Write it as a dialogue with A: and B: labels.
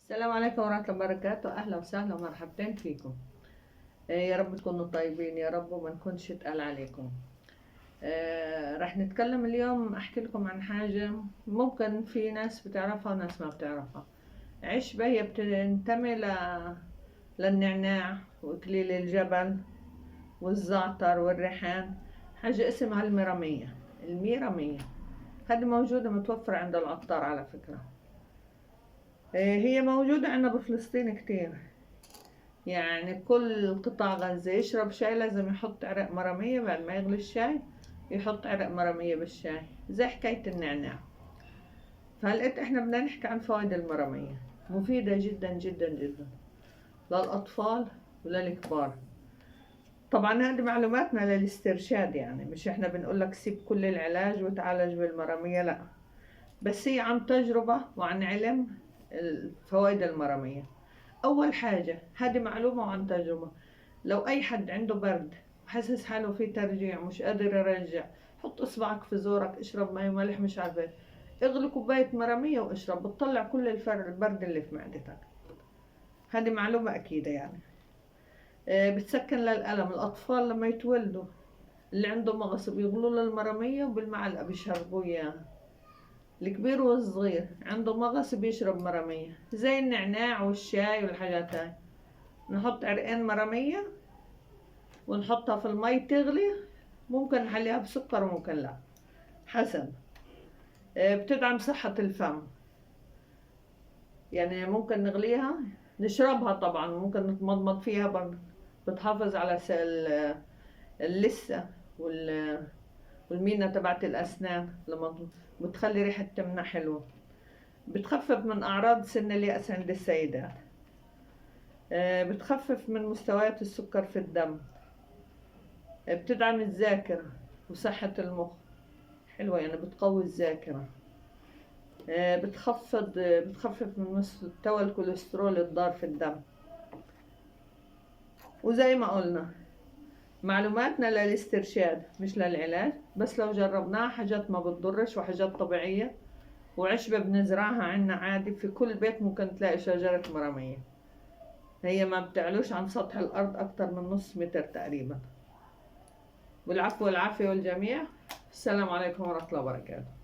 A: السلام عليكم ورحمة الله وبركاته. أهلا وسهلا ومرحبتين فيكم. يا رب تكونوا طيبين يا رب وما نكونش تقال عليكم. رح نتكلم اليوم، أحكي لكم عن حاجة ممكن في ناس بتعرفها وناس ما بتعرفها. عشبة هي بتنتمي للنعناع وإكليل الجبل والزعتر والريحان. حاجة اسمها الميرمية. هذه موجودة متوفرة عند العطار على فكرة. هي موجودة عندنا بفلسطين كتير. يعني كل قطاع غزة يشرب شاي لازم يحط عرق مرامية بعد ما يغلي الشاي، يحط عرق مرامية بالشاي زي حكاية النعناع. فهلقيت احنا بدنا نحكي عن فوائد المرامية. مفيدة جدا جدا جدا للأطفال وللكبار. طبعا هذه معلوماتنا للاسترشاد، يعني مش احنا بنقول لك سيب كل العلاج وتعالج بالمرامية، لا، بس هي عن تجربة وعن علم فوائد المرامية. أول حاجة هذه معلومة وعن تجربة. لو أي حد عنده برد وحاسس حاله فيه ترجيع مش قادر يرجع، حط إصبعك في زورك، اشرب مي ملح مش عارفة، اغلي كوباية مرامية واشرب، بتطلع كل البرد اللي في معدتك. هذه معلومة أكيدة يعني. بتسكن للألم. الأطفال لما يتولدوا اللي عنده مغص بيغلوا له المرامية وبالمعلقة بيشربوا إياها. الكبير والصغير عنده مغص بيشرب مرامية زي النعناع والشاي والحاجات هاي. نحط عرقين مرامية ونحطها في المي تغلي، ممكن نحليها بسكر وممكن لا، حسب. بتدعم صحة الفم، يعني ممكن نغليها نشربها، طبعا ممكن نتمضمض فيها برضه. بتحافظ على اللثة والمينا تبعت الأسنان، لما بتخلي ريحة تمنا حلوة. بتخفف من أعراض سن اليأس عند السيدات. بتخفف من مستويات السكر في الدم. بتدعم الذاكرة وصحة المخ، حلوة يعني بتقوي الذاكرة. بتخفف من مستوى الكوليسترول الضار في الدم. وزي ما قلنا معلوماتنا للاسترشاد مش للعلاج، بس لو جربناها حاجات ما بتضرش وحاجات طبيعية. وعشبة بنزرعها عنا عادي، في كل بيت ممكن تلاقي شجرة مرامية. هي ما بتعلوش عن سطح الأرض أكتر من نص متر تقريبا. والعفو والعافية والجميع. السلام عليكم ورحمة الله وبركاته.